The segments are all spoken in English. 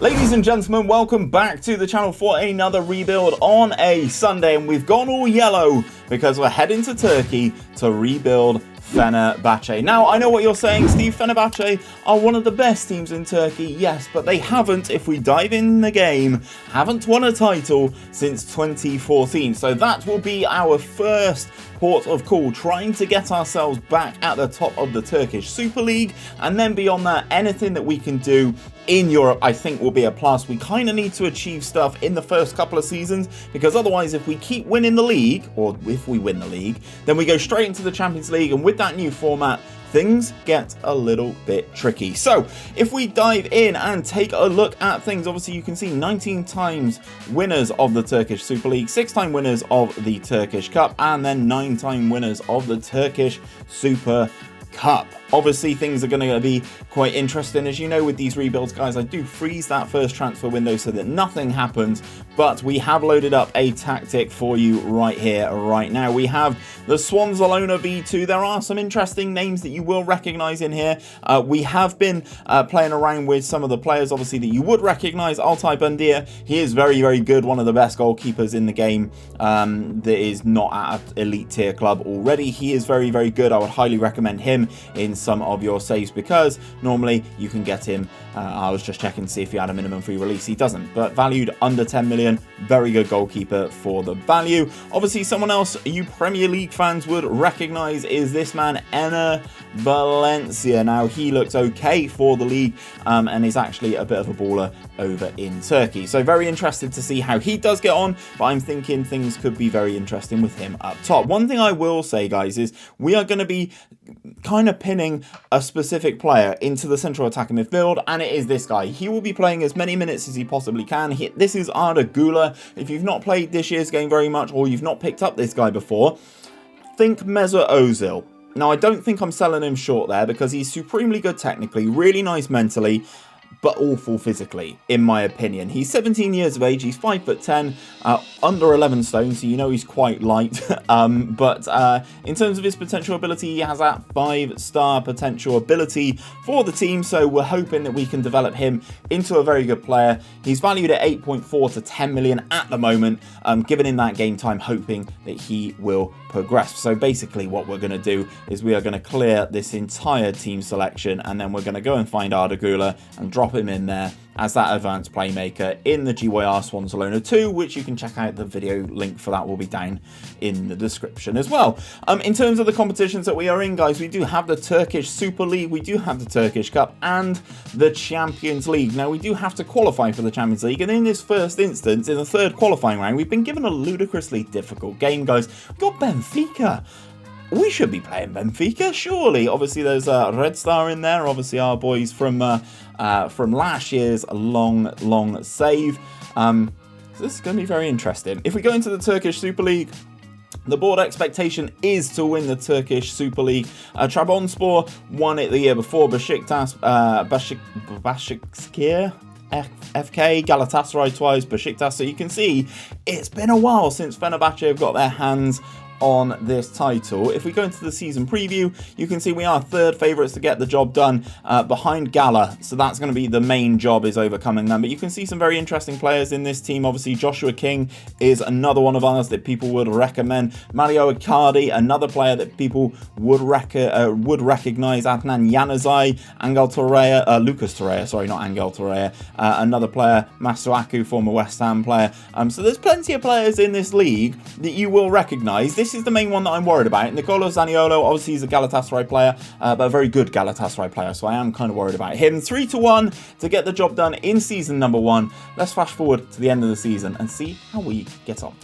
Ladies and gentlemen, welcome back to the channel for another rebuild on a Sunday, and we've gone all yellow because we're heading to Turkey to rebuild Fenerbahce. Now, I know what you're saying, Steve. Fenerbahce are one of the best teams in Turkey, yes, but they haven't, if we dive in the game, haven't won a title since 2014. So that will be our first port of call, trying to get ourselves back at the top of the Turkish Super League, and then beyond that, anything that we can do in Europe I think will be a plus. We kind of need to achieve stuff in the first couple of seasons, because otherwise if we keep winning the league, or if we win the league, then we go straight into the Champions League, and with that new format things get a little bit tricky. So if we dive in and take a look at things, obviously you can see 19 times winners of the Turkish Super League, 6-time winners of the Turkish Cup, and then 9-time winners of the Turkish Super Cup. Obviously things are going to be quite interesting. As you know, with these rebuilds, guys, I do freeze that first transfer window so that nothing happens, but we have loaded up a tactic for you right here, right now. We have the 𝘼𝙗𝙤𝙩 𝙈𝙚. There are some interesting names that you will recognize in here. We have been playing around with some of the players, obviously, that you would recognize. 𝘼𝙗𝙤𝙪, he is very, very good, one of the best goalkeepers in the game that is not at an elite tier club already. He is very, very good. I would highly recommend him in some of your saves, because normally you can get him, I was just checking to see if he had a minimum free release. He doesn't, but valued under 10 million, very good goalkeeper for the value. Obviously someone else you Premier League fans would recognize is this man, Enner Valencia. Now he looks okay for the league and is actually a bit of a baller over in Turkey, so very interested to see how he does get on, but I'm thinking things could be very interesting with him up top. One thing I will say, guys, is we are going to be kind of pinning a specific player into the central attacking midfield, and it is this guy. He will be playing as many minutes as he possibly can. This is Arda Güler. If you've not played this year's game very much, or you've not picked up this guy before, think Mesut Ozil. Now, I don't think I'm selling him short there, because he's supremely good technically, really nice mentally, but awful physically, in my opinion. He's 17 years of age, he's 5'10", under 11 stone, so you know he's quite light. But in terms of his potential ability, he has that 5-star potential ability for the team, so we're hoping that we can develop him into a very good player. He's valued at 8.4 to 10 million at the moment, given in that game time, hoping that he will progress. So basically what we're going to do is we are going to clear this entire team selection, and then we're going to go and find Arda Güler and drop him in there as that advanced playmaker in the 𝘼𝙗𝙤𝙪 2, which you can check out. The video link for that will be down in the description as well. In terms of the competitions that we are in, guys, we do have the Turkish Super League, we do have the Turkish Cup, and the Champions League. Now, we do have to qualify for the Champions League, and in this first instance, in the third qualifying round, we've been given a ludicrously difficult game, guys. We've got Benfica. We should be playing Benfica, surely. Obviously, there's Red Star in there. Obviously, our boys from last year's long save. So this is going to be very interesting. If we go into the Turkish Super League, the board expectation is to win the Turkish Super League. Trabzonspor won it the year before. Besiktas, Başakşehir, FK, Galatasaray twice, Besiktas. So you can see it's been a while since Fenerbahçe have got their hands on this title. If we go into the season preview, you can see we are third favourites to get the job done, behind Gala. So that's going to be the main job, is overcoming them. But you can see some very interesting players in this team. Obviously, Joshua King is another one of ours that people would recommend. Mario Icardi, another player that people would recognise. Adnan Januzaj, Angel Torreira, Lucas Torreira, sorry, not Angel Torreira. Another player, Masuaku, former West Ham player. So there's plenty of players in this league that you will recognise. This is the main one that I'm worried about. Nicolo Zaniolo, obviously he's a Galatasaray player, but a very good Galatasaray player, so I am kind of worried about him. 3-1 to get the job done in season number 1. Let's flash forward to the end of the season and see how we get on.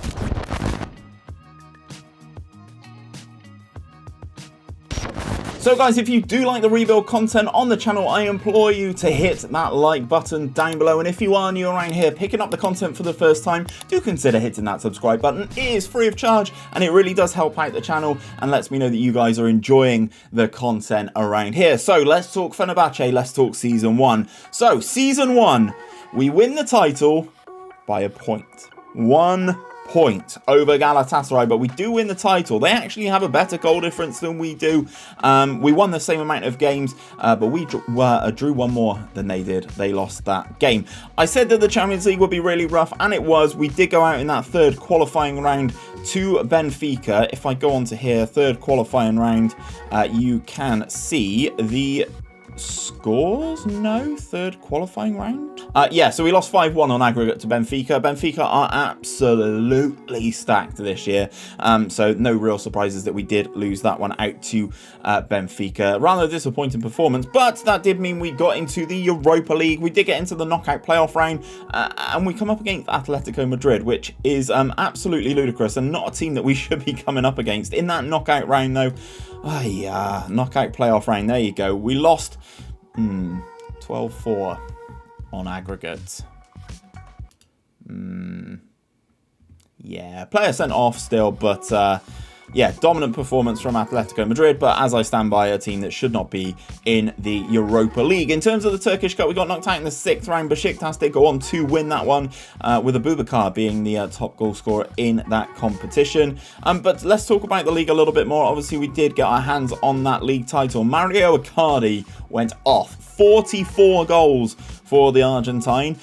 So guys, if you do like the rebuild content on the channel, I implore you to hit that like button down below. And if you are new around here picking up the content for the first time, do consider hitting that subscribe button. It is free of charge, and it really does help out the channel and lets me know that you guys are enjoying the content around here. So let's talk Fenerbahçe, let's talk season 1. So season 1, we win the title by a point. 1 point over Galatasaray, but we do win the title. They actually have a better goal difference than we do. We won the same amount of games, but we drew one more than they did. They lost that game. I said that the Champions League would be really rough, and it was. We did go out in that third qualifying round to Benfica. If I go on to here, third qualifying round, you can see the scores. No, third qualifying round. Yeah, so we lost 5-1 on aggregate to Benfica. Benfica are absolutely stacked this year, so no real surprises that we did lose that one out to Benfica. Rather disappointing performance, but that did mean we got into the Europa League. We did get into the knockout playoff round, and we come up against Atletico Madrid, which is absolutely ludicrous and not a team that we should be coming up against. In that knockout round, though, oh yeah, knockout playoff round, there you go. We lost 12-4 on aggregate. Yeah, player sent off still, but yeah, dominant performance from Atletico Madrid, but as I stand by, a team that should not be in the Europa League. In terms of the Turkish Cup, we got knocked out in the 6th round. Besiktas did go on to win that one, with 𝘼𝙗𝙤𝙪 being the top goal scorer in that competition. But let's talk about the league a little bit more. Obviously, we did get our hands on that league title. Mario Icardi went off. 44 goals for the Argentine,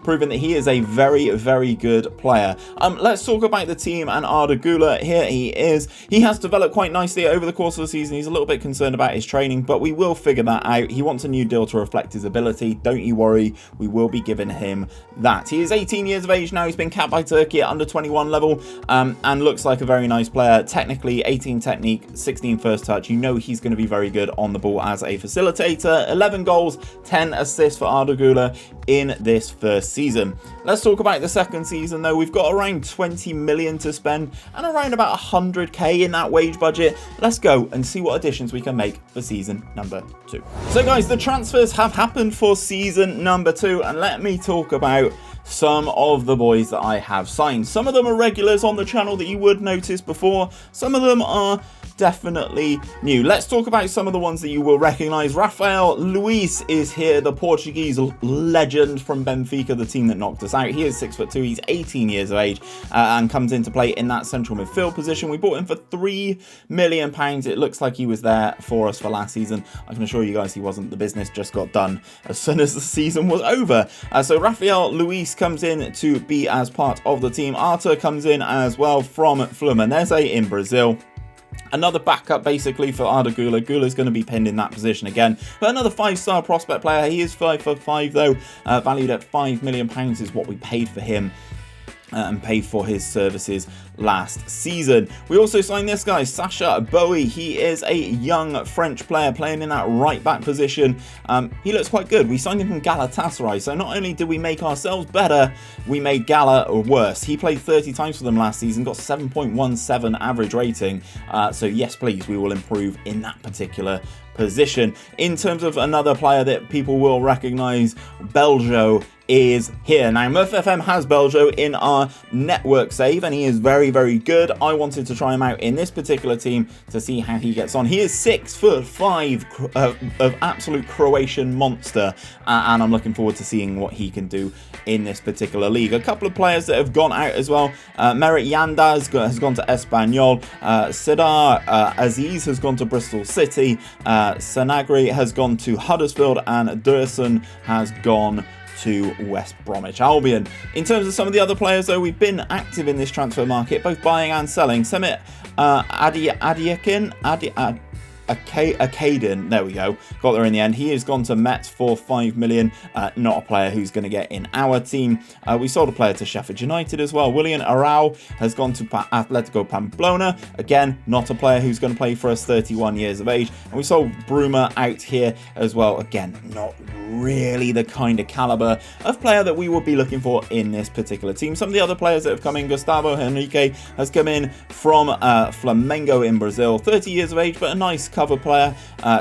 proving that he is a very, very good player. Let's talk about the team and Arda Güler. Here he is. He has developed quite nicely over the course of the season. He's a little bit concerned about his training, but we will figure that out. He wants a new deal to reflect his ability. Don't you worry. We will be giving him that. He is 18 years of age now. He's been capped by Turkey at under 21 level, and looks like a very nice player. Technically, 18 technique, 16 first touch. You know he's going to be very good on the ball as a facilitator. 11 goals, 10 assists for Arda Güler in this first season. Let's talk about the second season, though. We've got around 20 million to spend and around about 100k in that wage budget. Let's go and see what additions we can make for season number 2. So guys, the transfers have happened for season number 2, and let me talk about some of the boys that I have signed. Some of them are regulars on the channel that you would notice before. Some of them are definitely new. Let's talk about some of the ones that you will recognize. Rafael Luiz is here, the Portuguese legend from Benfica, the team that knocked us out. He is 6'2", he's 18 years of age, and comes into play in that central midfield position. We bought him for £3 million. It looks like he was there for us for last season. I can assure you guys he wasn't. The business just got done as soon as the season was over. So Rafael Luiz comes in to be as part of the team. Arthur comes in as well from Fluminense in Brazil. Another backup basically for Arda Güler. Güler's going to be pinned in that position again. But another 5-star prospect player. He is 5'5" though, valued at £5 million is what we paid for him. And paid for his services last season. We also signed this guy, Sacha Boey. He is a young French player playing in that right back position. He looks quite good. We signed him from Galatasaray, so not only did we make ourselves better, we made Gala worse. He played 30 times for them last season, got 7.17 average rating. So yes, please, we will improve in that particular position. In terms of another player that people will recognize, Beljo is here. Now, MurphFM has Beljo in our network save, and he is very, very good. I wanted to try him out in this particular team to see how he gets on. He is 6'5" of absolute Croatian monster, and I'm looking forward to seeing what he can do in this particular league. A couple of players that have gone out as well. Merit Yandaz has gone to Espanyol. Sidar Aziz has gone to Bristol City. Sanagri has gone to Huddersfield, and Dursun has gone to West Bromwich Albion. In terms of some of the other players, though, we've been active in this transfer market, both buying and selling. Semit 𝘼𝙗𝙤𝙪, there we go, got there in the end. He has gone to Metz for £5 million. Not a player who's going to get in our team. We sold a player to Sheffield United as well. William Arau has gone to Atletico Pamplona. Again, not a player who's going to play for us, 31 years of age. And we sold Bruma out here as well. Again, not really the kind of caliber of player that we would be looking for in this particular team. Some of the other players that have come in, Gustavo Henrique has come in from Flamengo in Brazil, 30 years of age, but a nice cover player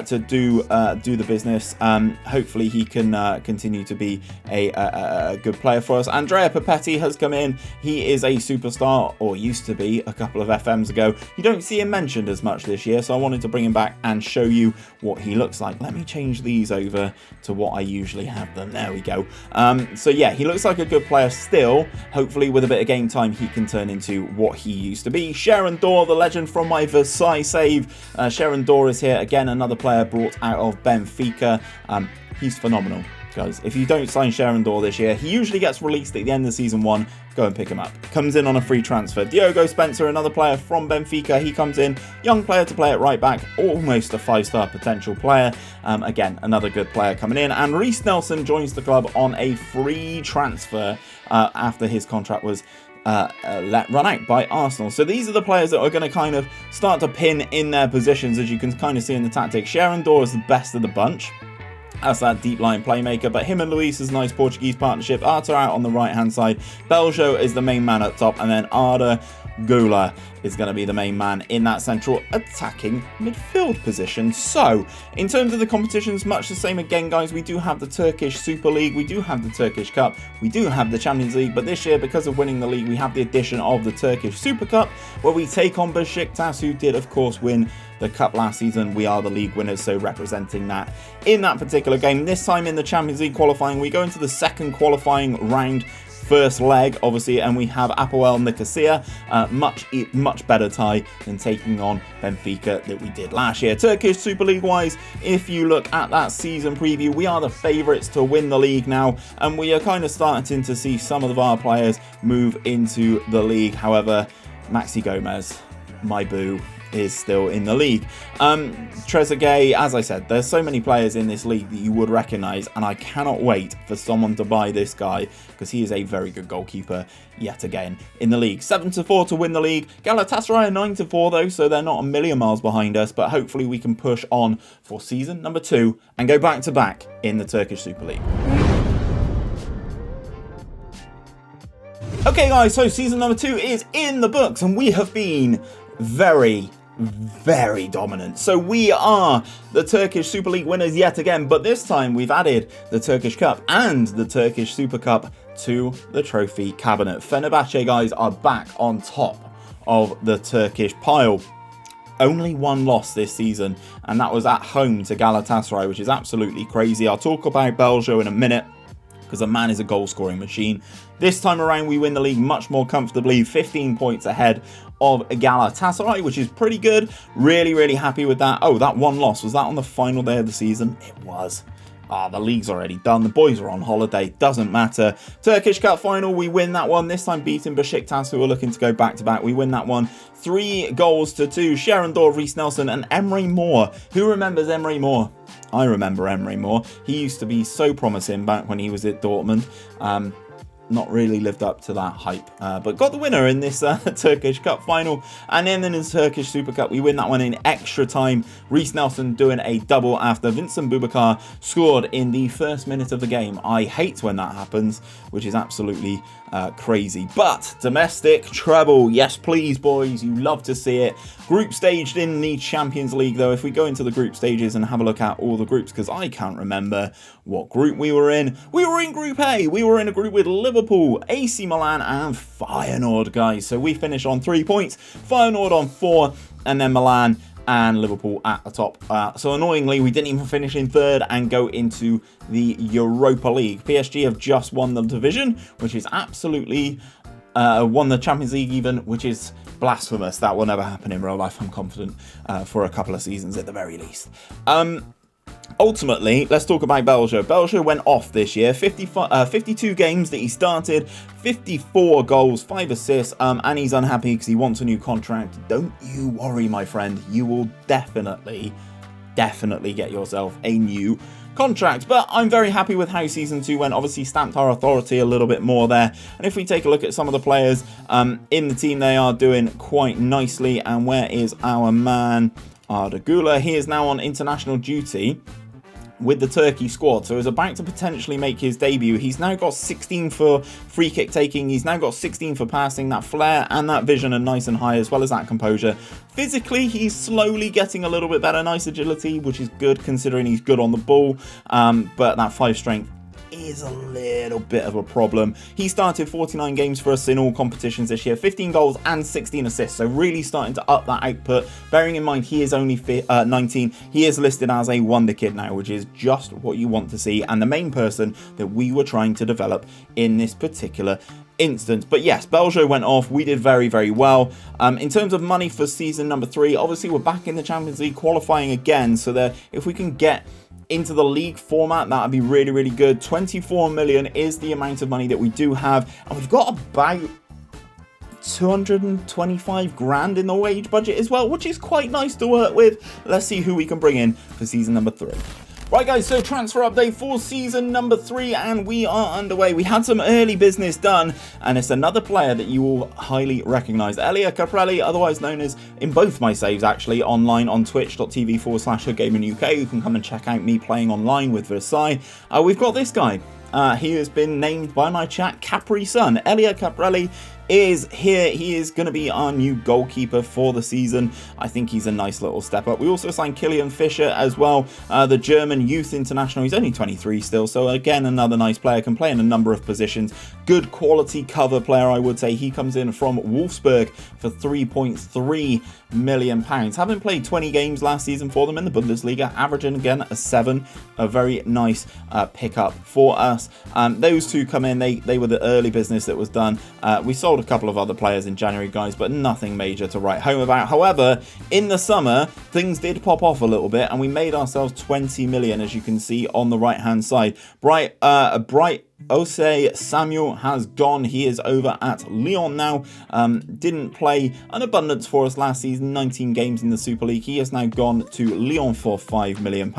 to do the business. Hopefully he can continue to be a good player for us. Andrea Papetti has come in. He is a superstar, or used to be a couple of FMs ago. You don't see him mentioned as much this year, so I wanted to bring him back and show you what he looks like. Let me change these over to what I usually have them. There we go. So yeah, he looks like a good player still. Hopefully with a bit of game time, he can turn into what he used to be. 𝘼𝙗𝙤𝙪, the legend from my Versailles save. 𝘼𝙗𝙤𝙪 is here again, another player brought out of Benfica. He's phenomenal, guys. If you don't sign 𝘼𝙗𝙤𝙪 this year, he usually gets released at the end of season 1. Go and pick him up. Comes in on a free transfer. Diogo Spencer, another player from Benfica. He comes in, young player to play at right back, almost a 5-star potential player. Again, another good player coming in. And Reiss Nelson joins the club on a free transfer after his contract was let run out by Arsenal. So these are the players that are going to kind of start to pin in their positions, as you can kind of see in the tactics. 𝘼𝙗𝙤𝙪 is the best of the bunch as that deep line playmaker, but him and Luis is a nice Portuguese partnership. 𝘼𝙗𝙤𝙪 out on the right hand side, 𝘼𝙗𝙪 is the main man up top, and then Arda Güler is going to be the main man in that central attacking midfield position. So in terms of the competitions, much the same again, guys. We do have the Turkish Super League, we do have the Turkish Cup, we do have the Champions League, but this year, because of winning the league, we have the addition of the Turkish Super Cup, where we take on Besiktas, who did of course win the cup last season. We are the league winners, so representing that in that particular game. This time in the Champions League qualifying, we go into the second qualifying round, first leg obviously, and we have Apoel Nicosia, much better tie than taking on Benfica that we did last year. Turkish Super League wise, if you look at that season preview, we are the favourites to win the league now, and we are kind of starting to see some of our players move into the league. However, Maxi Gomez, my boo, is still in the league. Trezeguet, as I said, there's so many players in this league that you would recognise, and I cannot wait for someone to buy this guy, because he is a very good goalkeeper yet again in the league. 7-4 to win the league. Galatasaray are 9-4 though, so they're not a million miles behind us, but hopefully we can push on for season number 2 and go back to back in the Turkish Super League. Okay guys, so season number 2 is in the books, and we have been very dominant. So we are the Turkish Super League winners yet again, but this time we've added the Turkish Cup and the Turkish Super Cup to the trophy cabinet. Fenerbahçe, guys, are back on top of the Turkish pile. Only one loss this season, and that was at home to Galatasaray, which is absolutely crazy. I'll talk about 𝘼𝙗𝙪 in a minute, because the man is a goal-scoring machine. This time around, we win the league much more comfortably, 15 points ahead of Galatasaray, which is pretty good. Really happy with that. Oh, that one loss, was that on the final day of the season? It was. The league's already done. The boys are on holiday. Doesn't matter. Turkish Cup final, we win that one. This time beating Besiktas, who are looking to go back-to-back. We win that one 3-2. 𝘼𝙗𝙤𝙪, Reiss Nelson, and Emre Mor. Who remembers Emre Mor? I remember Emre Mor. He used to be so promising back when he was at Dortmund. Not really lived up to that hype, but got the winner in this Turkish Cup final. And then in the Turkish Super Cup, we win that one in extra time. Reiss Nelson doing a double after Vincent Boubacar scored in the first minute of the game. I hate when that happens, which is absolutely crazy. But domestic treble, yes please boys, you love to see it. Group staged in the Champions League though. If we go into the group stages and have a look at all the groups, because I can't remember what group we were in. We were in Group A. We were in a group with Liverpool, AC Milan and Feyenoord, guys. So we finished on 3 points, Feyenoord on 4, and then Milan and Liverpool at the top. So annoyingly, we didn't even finish in third and go into the Europa League. PSG have just won the division, which is absolutely won the Champions League even, which is blasphemous. That will never happen in real life, I'm confident, for a couple of seasons at the very least. Ultimately, let's talk about 𝘼𝙗𝙪. 𝘼𝙗𝙪 went off this year. 52 games that he started, 54 goals, 5 assists, and he's unhappy because he wants a new contract. Don't you worry, my friend. You will definitely get yourself a new contract. But I'm very happy with how season 2 went. Obviously stamped our authority a little bit more there. And if we take a look at some of the players in the team, they are doing quite nicely. And where is our man Arda Güler? He is now on international duty with the Turkey squad, so is about to potentially make his debut. He's now got 16 for free kick taking, he's now got 16 for passing. That flair and that vision are nice and high, as well as that composure. Physically, he's slowly getting a little bit better. Nice agility, which is good considering he's good on the ball, but that 5 strength is a little bit of a problem. He started 49 games for us in all competitions this year, 15 goals and 16 assists, so really starting to up that output. Bearing in mind he is only 19, he is listed as a wonder kid now, which is just what you want to see, and the main person that we were trying to develop in this particular instance. But yes, 𝘼𝙗𝙤 went off. We did very, very well. In terms of money for season number 3, obviously we're back in the Champions League qualifying again, so that if we can get into the league format, that would be really, really good. 24 million is the amount of money that we do have, and we've got about 225 grand in the wage budget as well, which is quite nice to work with. Let's see who we can bring in for season number 3. Right guys, so transfer update for season number 3, and we are underway. We had some early business done, and it's another player that you will highly recognise. 𝘼𝙗𝙤𝙪, otherwise known as, in both my saves actually, online on twitch.tv/𝘼𝙗𝙤𝙪 UK. You can come and check out me playing online with Versailles. We've got this guy. He has been named by my chat Capri Sun. 𝘼𝙗𝙤𝙪 is here. He is going to be our new goalkeeper for the season. I think he's a nice little step up. We also signed Kilian Fischer as well, the German youth international. He's only 23 still, so again another nice player, can play in a number of positions. Good quality cover player, I would say. He comes in from Wolfsburg for £3.3 million. Having played 20 games last season for them in the Bundesliga, averaging again a 7. A very nice pickup for us. Those two come in. They were the early business that was done. We sold a couple of other players in January, guys, but nothing major to write home about. However, in the summer, things did pop off a little bit, and we made ourselves 20 million, as you can see on the right-hand side. 𝘼𝙗𝙤𝙪 Samuel has gone. He is over at Lyon now. Didn't play an abundance for us last season, 19 games in the Super League. He has now gone to Lyon for £5 million.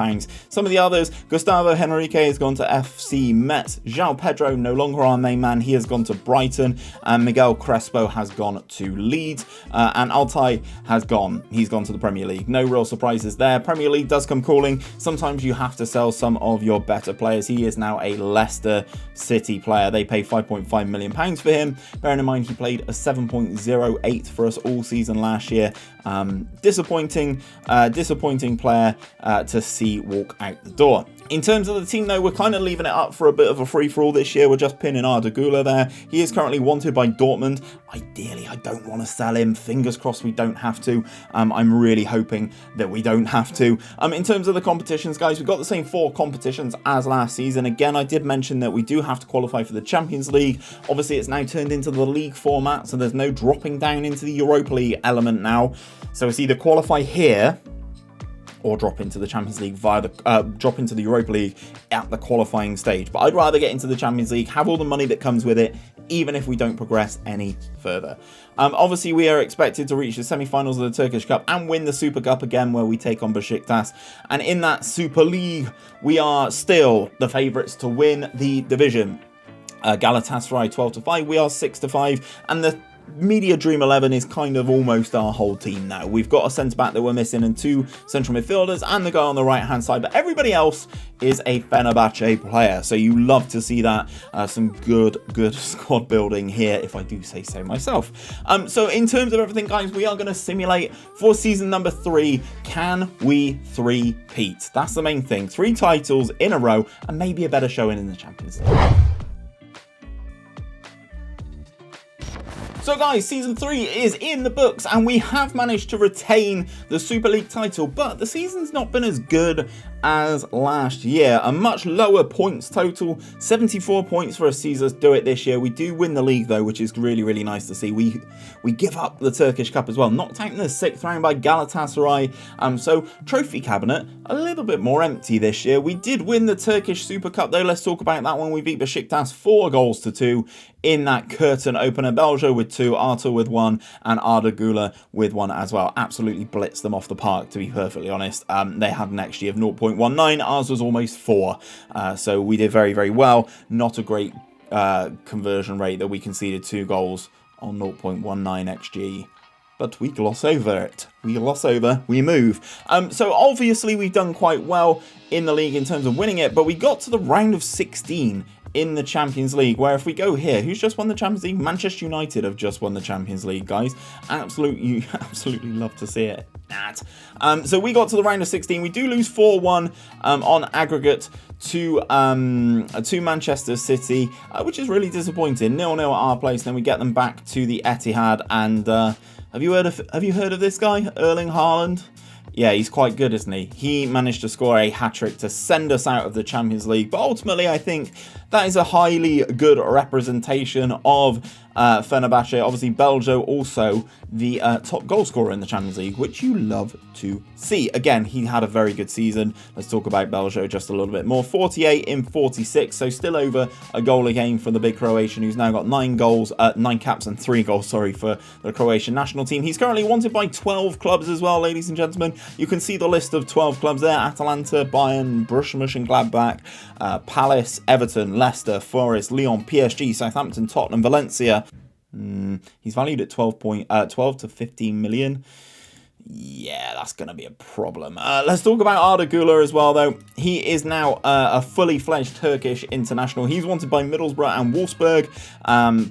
Some of the others, Gustavo Henrique has gone to FC Metz. João Pedro, no longer our main man, he has gone to Brighton. And Miguel Crespo has gone to Leeds. And Altay has gone. He's gone to the Premier League. No real surprises there. Premier League does come calling. Sometimes you have to sell some of your better players. He is now a Leicester City player. They pay £5.5 million for him. Bearing in mind he played a 7.08 for us all season last year. Disappointing player to see walk out the door. In terms of the team though, we're kind of leaving it up for a bit of a free-for-all this year. We're just pinning 𝘼𝙗𝙤𝙪 there. He is currently wanted by Dortmund. Ideally, I don't want to sell him. Fingers crossed we don't have to. I'm really hoping that we don't have to. In terms of the competitions, guys, we've got the same 4 competitions as last season. Again, I did mention that we do have to qualify for the Champions League. Obviously, it's now turned into the league format, so there's no dropping down into the Europa League element now. So it's either qualify here or drop into the Champions League via the drop into the Europa League at the qualifying stage. But I'd rather get into the Champions League, have all the money that comes with it, even if we don't progress any further. Obviously, we are expected to reach the semi-finals of the Turkish Cup and win the Super Cup again, where we take on Besiktas. And in that Super League, we are still the favourites to win the division. Galatasaray 12-5, we are 6-5, and the Media Dream 11 is kind of almost our whole team now. We've got a centre-back that we're missing and 2 central midfielders and the guy on the right-hand side, but everybody else is a Fenerbahçe player, so you love to see that. Some good squad building here, if I do say so myself. So in terms of everything, guys, we are going to simulate for season number 3. Can we 3-peat? That's the main thing. 3 titles in a row and maybe a better showing in the Champions League. So guys, season 3 is in the books and we have managed to retain the Super League title, but the season's not been as good as last year. A much lower points total, 74 points for us Caesars do it this year. We do win the league though, which is really nice to see. We give up the Turkish Cup as well, knocked out in the 6th round by Galatasaray. So trophy cabinet a little bit more empty this year. We did win the Turkish Super Cup though. Let's talk about that one. We beat Besiktas 4-2 in that curtain opener. 𝘼𝙗𝙤𝙪 with 2, 𝘼𝙗𝙤𝙪 with 1, and 𝘼𝙗𝙤𝙪 with 1 as well. Absolutely blitzed them off the park, to be perfectly honest. They had an XG of 0.19. Ours was almost 4. So we did very well. Not a great conversion rate that we conceded 2 goals on 0.19 XG. But we gloss over it. We move. So obviously we've done quite well in the league in terms of winning it, but we got to the round of 16 in the Champions League, where if we go here, who's just won the Champions League? Manchester United have just won the Champions League, guys. Absolutely love to see it. So we got to the round of 16. We do lose 4-1 on aggregate to Manchester City, which is really disappointing. 0-0 at our place. Then we get them back to the Etihad. And have you heard of this guy, 𝘼𝙗𝙤𝙪 𝙈𝙚? Yeah, he's quite good, isn't he? He managed to score a hat-trick to send us out of the Champions League. But ultimately, I think that is a highly good representation of Fenerbahçe. Obviously, 𝘼𝙗𝙤𝙪 also the top goal scorer in the Champions League, which you love to see. Again, he had a very good season. Let's talk about 𝘼𝙗𝙤𝙪 just a little bit more. 48 in 46, so still over a goal a game for the big Croatian, who's now got 9 caps and 3 goals, for the Croatian national team. He's currently wanted by 12 clubs as well, ladies and gentlemen. You can see the list of 12 clubs there: Atalanta, Bayern, Borussia Mönchengladbach, Palace, Everton, Leicester, Forest, Lyon, PSG, Southampton, Tottenham, Valencia. He's valued at 12 to 15 million. Yeah, that's going to be a problem. Let's talk about Arda Güler as well, though. He is now a fully fledged Turkish international. He's wanted by Middlesbrough and Wolfsburg,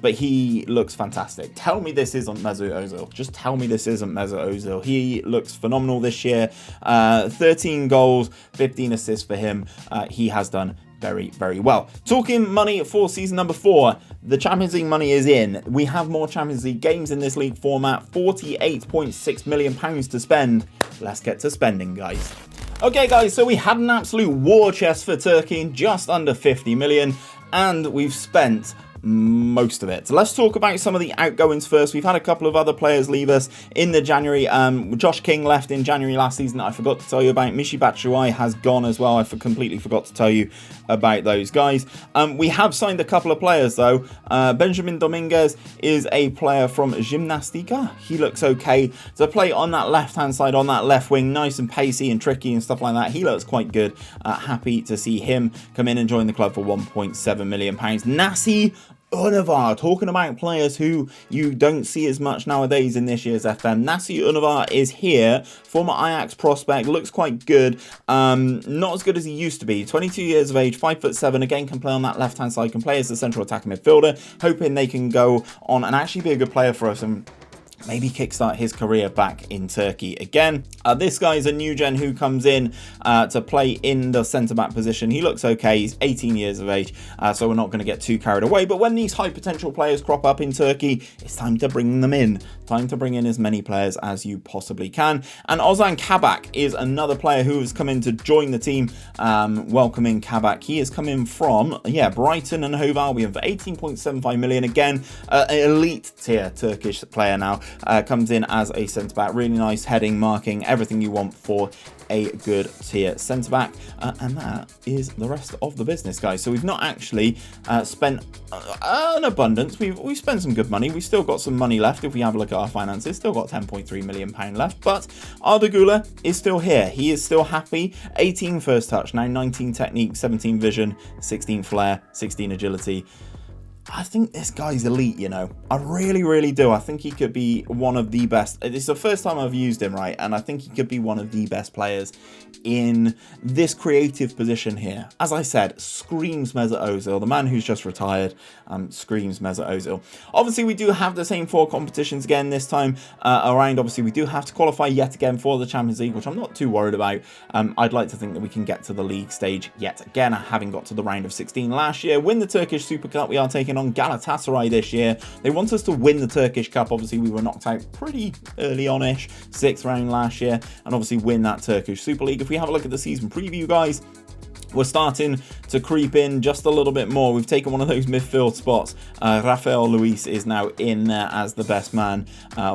but he looks fantastic. Tell me this isn't Mesut Ozil. Just tell me this isn't Mesut Ozil. He looks phenomenal this year. 13 goals, 15 assists for him. He has done very, very well. Talking money for season number 4, the Champions League money is in. We have more Champions League games in this league format, £48.6 million to spend. Let's get to spending, guys. Okay, guys, so we had an absolute war chest for Turkey, just under 50 million, and we've spent most of it. So let's talk about some of the outgoings first. We've had a couple of other players leave us in the January. Josh King left in January last season. I forgot to tell you about. Michy Batshuayi has gone as well. I completely forgot to tell you about those guys. We have signed a couple of players though. Benjamin Dominguez is a player from Gimnastica. He looks okay to play on that left hand side, on that left wing, nice and pacey and tricky and stuff like that. He looks quite good. Happy to see him come in and join the club for £1.7 million. Nassi Unvar, talking about players who you don't see as much nowadays in this year's FM. Nassi Unvar is here, former Ajax prospect, looks quite good. Not as good as he used to be. 22 years of age, 5'7", again can play on that left hand side, can play as a central attacking midfielder. Hoping they can go on and actually be a good player for us and maybe kickstart his career back in Turkey again. This guy is a new gen who comes in to play in the centre-back position. He looks okay. He's 18 years of age, so we're not going to get too carried away. But when these high potential players crop up in Turkey, it's time to bring them in. Time to bring in as many players as you possibly can. And Ozan Kabak is another player who has come in to join the team. Welcoming Kabak. He has come in from, Brighton and Hove Albion for 18.75 million. Again, an elite tier Turkish player now. Comes in as a centre-back. Really nice heading, marking, everything you want for a good tier centre-back. And that is the rest of the business, guys. So we've not actually spent an abundance. We've spent some good money. We've still got some money left. If we have a look at our finances, still got £10.3 million left. But Arda Güler is still here. He is still happy. 18 first touch, now 19 technique, 17 vision, 16 flair, 16 agility. I think this guy's elite, you know. I really, really do. I think he could be one of the best. It's the first time I've used him, right? And I think he could be one of the best players in this creative position here. As I said, screams Mesut Ozil. The man who's just retired screams Mesut Ozil. Obviously, we do have the same 4 competitions again this time around. Obviously, we do have to qualify yet again for the Champions League, which I'm not too worried about. I'd like to think that we can get to the league stage yet again, having got to the round of 16 last year. Win the Turkish Super Cup. We are taking on 𝘼𝙗𝙤𝙪 this year. They want us to win the Turkish Cup. Obviously, we were knocked out pretty early on-ish, 6th round last year, and obviously win that Turkish Super League. If we have a look at the season preview, guys, we're starting to creep in just a little bit more. We've taken one of those midfield spots. Rafael Luis is now in there as the best man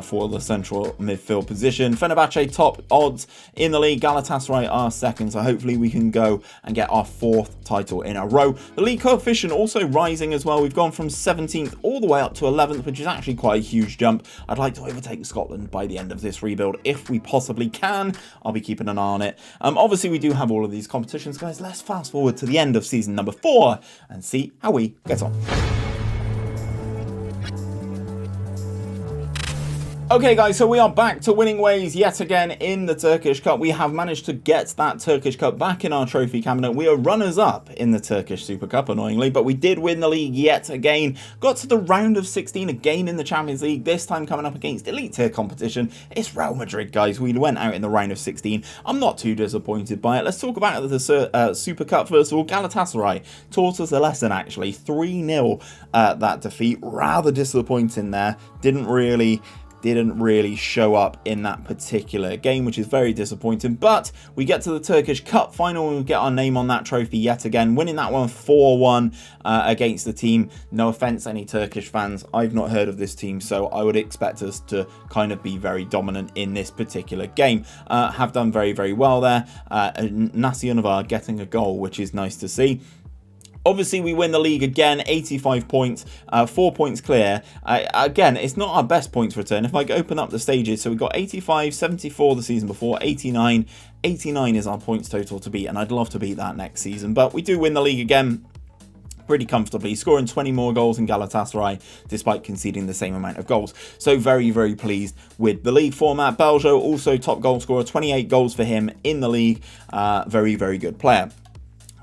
for the central midfield position. Fenerbahçe top odds in the league. 𝘼𝙗𝙤𝙪 are second, so hopefully we can go and get our 4th title in a row. The league coefficient also rising as well. We've gone from 17th all the way up to 11th, which is actually quite a huge jump. I'd like to overtake Scotland by the end of this rebuild if we possibly can. I'll be keeping an eye on it. Obviously, we do have all of these competitions, guys. Let's fast forward to the end of season number 4 and see how we get on. Okay guys, so we are back to winning ways yet again in the Turkish Cup. We have managed to get that Turkish Cup back in our trophy cabinet. We are runners-up in the Turkish Super Cup, annoyingly, but we did win the league yet again. Got to the round of 16 again in the Champions League, this time coming up against elite tier competition. It's Real Madrid, guys. We went out in the round of 16. I'm not too disappointed by it. Let's talk about the Super Cup first of all. Galatasaray taught us a lesson, actually. 3-0 that defeat. Rather disappointing there. Didn't really show up in that particular game, which is very disappointing. But we get to the Turkish Cup final and we get our name on that trophy yet again, winning that one 4-1 against the team. No offense, any Turkish fans, I've not heard of this team, so I would expect us to kind of be very dominant in this particular game. Have done very, very well there. Nacional getting a goal, which is nice to see. Obviously, we win the league again, 85 points, 4 points clear. Again, it's not our best points return. If I open up the stages, so we got 85, 74 the season before, 89. 89 is our points total to beat, and I'd love to beat that next season. But we do win the league again pretty comfortably, scoring 20 more goals than Galatasaray, despite conceding the same amount of goals. So very, very pleased with the league format. 𝘼𝙗𝙤𝙪, also top goal scorer, 28 goals for him in the league. Very, very good player.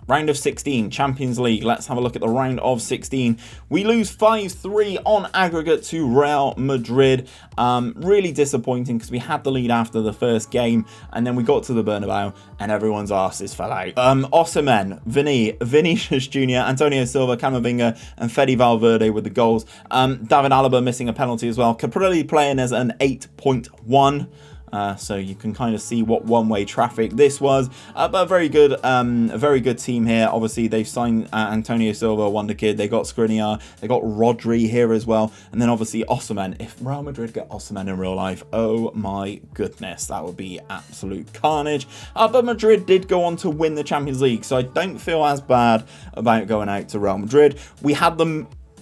Round of 16, Champions League. Let's have a look at the round of 16. We lose 5-3 on aggregate to Real Madrid. Really disappointing because we had the lead after the first game and then we got to the Bernabeu and everyone's asses fell out. 𝘼𝙗𝙤𝙪, Vinícius Jr., Antonio Silva, Camavinga and Fede Valverde with the goals. David Alaba missing a penalty as well. Caprilli playing as an 8.1. So you can kind of see what one-way traffic this was, but a very good team here. Obviously, they've signed Antonio Silva, a wonder kid. They got Skriniar, they got Rodri here as well, and then obviously 𝘼𝙗𝙤𝙪. If Real Madrid get 𝘼𝙗𝙪 in real life, oh my goodness, that would be absolute carnage. But Madrid did go on to win the Champions League, so I don't feel as bad about going out to Real Madrid.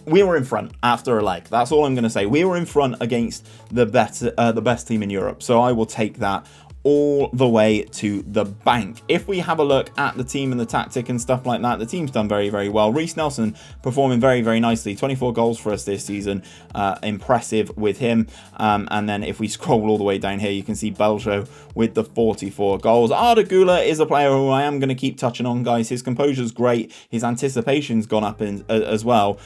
We were in front after a leg. That's all I'm going to say. We were in front against the best team in Europe. So I will take that all the way to the bank. If we have a look at the team and the tactic and stuff like that, the team's done very, very well. Reiss Nelson performing very, very nicely. 24 goals for us this season. Impressive with him. And then if we scroll all the way down here, you can see 𝘼𝙗𝙪 with the 44 goals. 𝘼𝙗𝙪 is a player who I am going to keep touching on, guys. His composure's great. His anticipation's gone up as well.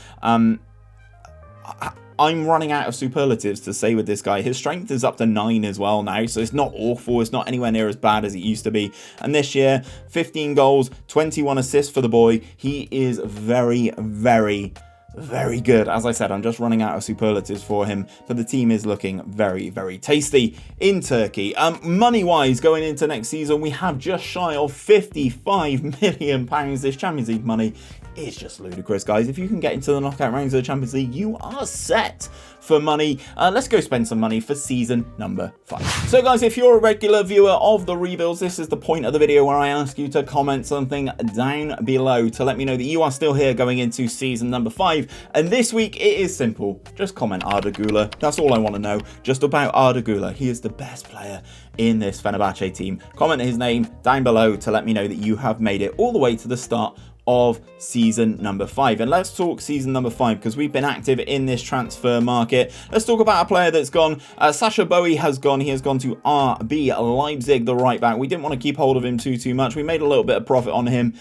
I'm running out of superlatives to say with this guy. His strength is up to 9 as well now, so it's not awful. It's not anywhere near as bad as it used to be. And this year, 15 goals, 21 assists for the boy. He is very, very, very good. As I said, I'm just running out of superlatives for him, but the team is looking very, very tasty in Turkey. Money-wise, going into next season, we have just shy of £55 million. This Champions League money is just ludicrous, guys. If you can get into the knockout rounds of the Champions League, you are set for money. Let's go spend some money for season number 5. So guys, if you're a regular viewer of the rebuilds, this is the point of the video where I ask you to comment something down below to let me know that you are still here going into season number 5. And this week it is simple. Just comment 𝘼𝙗𝙪 𝙗𝙪. That's all I want to know. Just about 𝘼𝙗𝙗 𝙗𝙪. He is the best player in this Fenerbahçe team. Comment his name down below to let me know that you have made it all the way to the start of season number 5. And let's talk season number 5 because we've been active in this transfer market. Let's talk about a player that's gone. Sacha Boey has gone. He has gone to RB Leipzig, the right back. We didn't want to keep hold of him too much. We made a little bit of profit on him.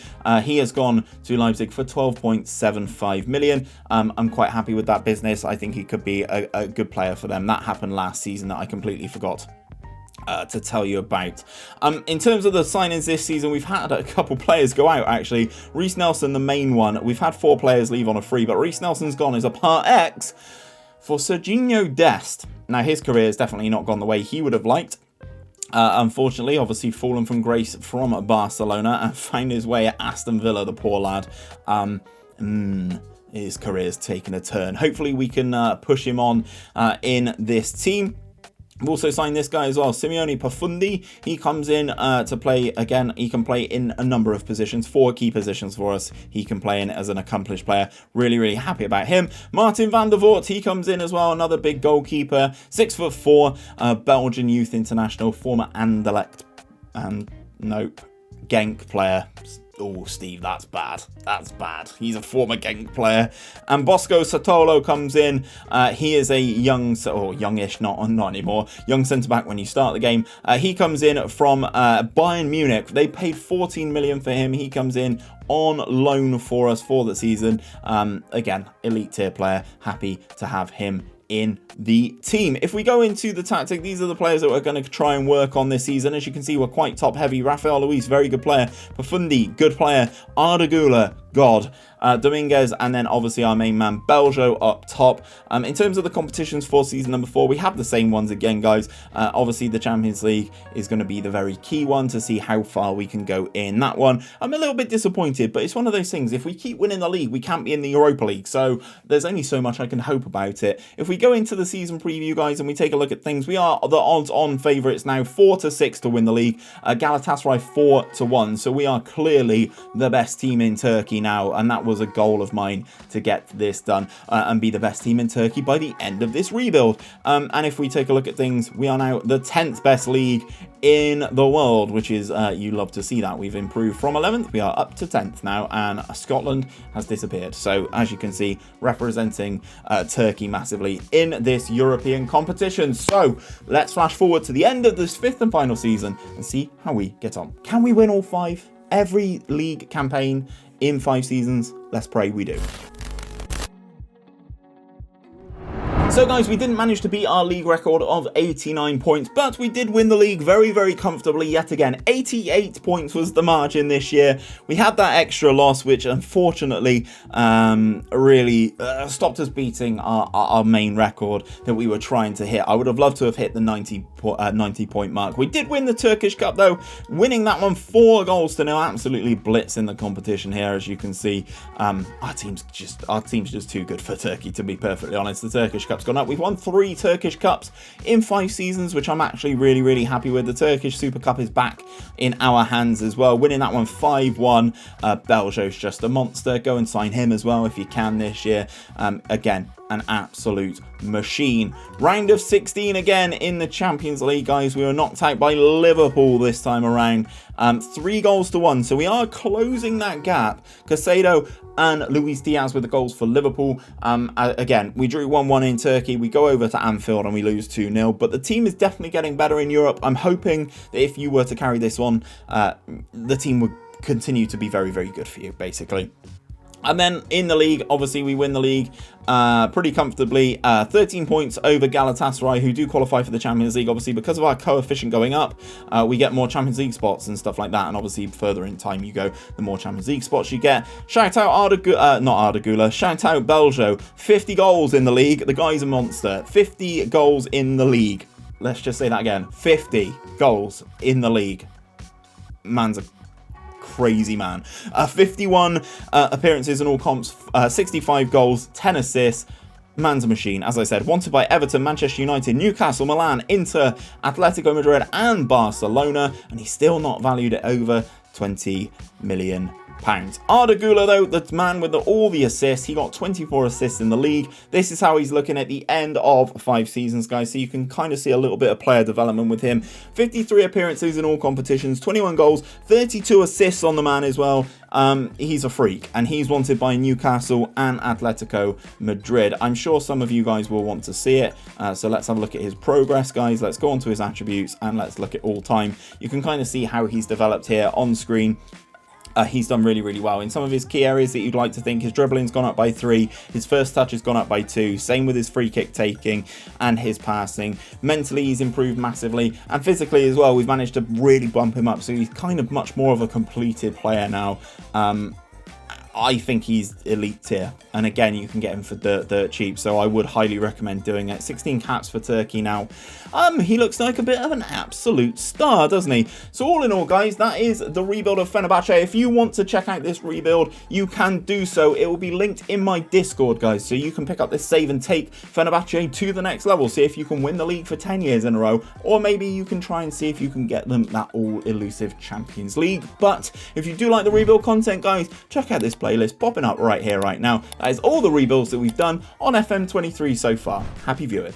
He has gone to Leipzig for 12.75 million. I'm quite happy with that business. I think he could be a good player for them. That happened last season that I completely forgot to tell you about. In terms of the signings this season, we've had a couple players go out actually. Reiss Nelson, the main one. We've had 4 players leave on a free, but Reiss Nelson's gone as a Part X for Serginho Dest. Now his career has definitely not gone the way he would have liked. Unfortunately, obviously fallen from grace from Barcelona and found his way at Aston Villa, the poor lad. His career's taken a turn. Hopefully we can push him on in this team. We've also signed this guy as well, Simeone Pafundi. He comes in to play, again, he can play in a number of positions, 4 key positions for us. He can play in as an accomplished player. Really, really happy about him. Martin van der Voort, he comes in as well, another big goalkeeper, 6'4", Belgian youth international, former Anderlecht, and nope, Genk player. Oh, Steve, that's bad. That's bad. He's a former Genk player. And Bosco Satolo comes in. He is a youngish, not anymore, young centre-back when you start the game. He comes in from Bayern Munich. They paid 14 million for him. He comes in on loan for us for the season. Again, elite tier player. Happy to have him in the team. If we go into the tactic, these are the players that we're going to try and work on this season. As you can see, we're quite top heavy. Rafael Luis, very good player. Pafundi, good player. 𝘼𝙗𝙤𝙪 𝙈𝙚, God. Dominguez, and then obviously our main man 𝘼𝙗𝙤𝙪 up top. In terms of the competitions for season number 4, we have the same ones again, guys. Obviously the Champions League is going to be the very key one to see how far we can go in that one. I'm a little bit disappointed, but it's one of those things. If we keep winning the league, we can't be in the Europa League, so there's only so much I can hope about it. If we go into the season preview, guys, and we take a look at things, we are the odds-on favourites now, 4-6 to win the league. Galatasaray 4-1, so we are clearly the best team in Turkey now, and that was a goal of mine to get this done and be the best team in Turkey by the end of this rebuild. And if we take a look at things, we are now the 10th best league in the world, which is, you love to see that. We've improved from 11th, we are up to 10th now, and Scotland has disappeared. So as you can see, representing Turkey massively in this European competition. So let's flash forward to the end of this 5th and final season and see how we get on. Can we win all 5? Every league campaign in 5 seasons? Let's pray we do. So guys, we didn't manage to beat our league record of 89 points, but we did win the league very, very comfortably yet again. 88 points was the margin this year. We had that extra loss, which unfortunately really stopped us beating our main record that we were trying to hit. I would have loved to have hit the 90 point mark. We did win the Turkish Cup though, winning that one 4-0, absolutely blitzing the competition here. As you can see, our team's just too good for Turkey, to be perfectly honest. The Turkish Cup's gone up. We've won 3 Turkish Cups in 5 seasons, which I'm actually really, really happy with. The Turkish Super Cup is back in our hands as well, winning that one 5-1. 𝘼𝙗𝙤𝙪 just a monster. Go and sign him as well if you can this year. Again, an absolute machine. Round of 16 again in the Champions League, guys. We were knocked out by Liverpool this time around, 3-1, so we are closing that gap. Caicedo and Luis Diaz with the goals for Liverpool. Again, we drew 1-1 in Turkey. We go over to Anfield and we lose 2-0, but the team is definitely getting better in Europe. I'm hoping that if you were to carry this on, the team would continue to be very, very good for you, basically. And then in the league, obviously we win the league pretty comfortably, 13 points over Galatasaray, who do qualify for the Champions League. Obviously, because of our coefficient going up, we get more Champions League spots and stuff like that. And obviously, further in time you go, the more Champions League spots you get. Shout out shout out 𝘼𝙗𝙪, 50 goals in the league. The guy's a monster. 50 goals in the league. Let's just say that again. 50 goals in the league. Man's a crazy man. 51 appearances in all comps, 65 goals, 10 assists. Man's a machine. As I said, wanted by Everton, Manchester United, Newcastle, Milan, Inter, Atletico Madrid and Barcelona, and he's still not valued at over 20 million pounds. 𝘼𝙗𝙪 𝙈𝙚 though, the man with all the assists, he got 24 assists in the league. This is how he's looking at the end of 5 seasons, guys, so you can kind of see a little bit of player development with him. 53 appearances in all competitions, 21 goals, 32 assists on the man as well. He's a freak, and he's wanted by Newcastle and Atletico Madrid. I'm sure some of you guys will want to see it, so let's have a look at his progress, guys. Let's go on to his attributes and let's look at all time. You can kind of see how he's developed here on screen. He's done really, really well in some of his key areas that you'd like to think. His dribbling's gone up by 3, his first touch has gone up by 2, same with his free kick taking and his passing. Mentally, he's improved massively, and physically as well, we've managed to really bump him up, so he's kind of much more of a completed player now. I think he's elite tier, and again, you can get him for dirt cheap, so I would highly recommend doing it. 16 caps for Turkey now. He looks like a bit of an absolute star, doesn't he? So all in all, guys, that is the rebuild of Fenerbahçe. If you want to check out this rebuild, you can do so. It will be linked in my Discord, guys, so you can pick up this save and take Fenerbahçe to the next level. See if you can win the league for 10 years in a row, or maybe you can try and see if you can get them that all-elusive Champions League. But if you do like the rebuild content, guys, check out this playlist popping up right here, right now. That is all the rebuilds that we've done on FM23 so far. Happy viewing.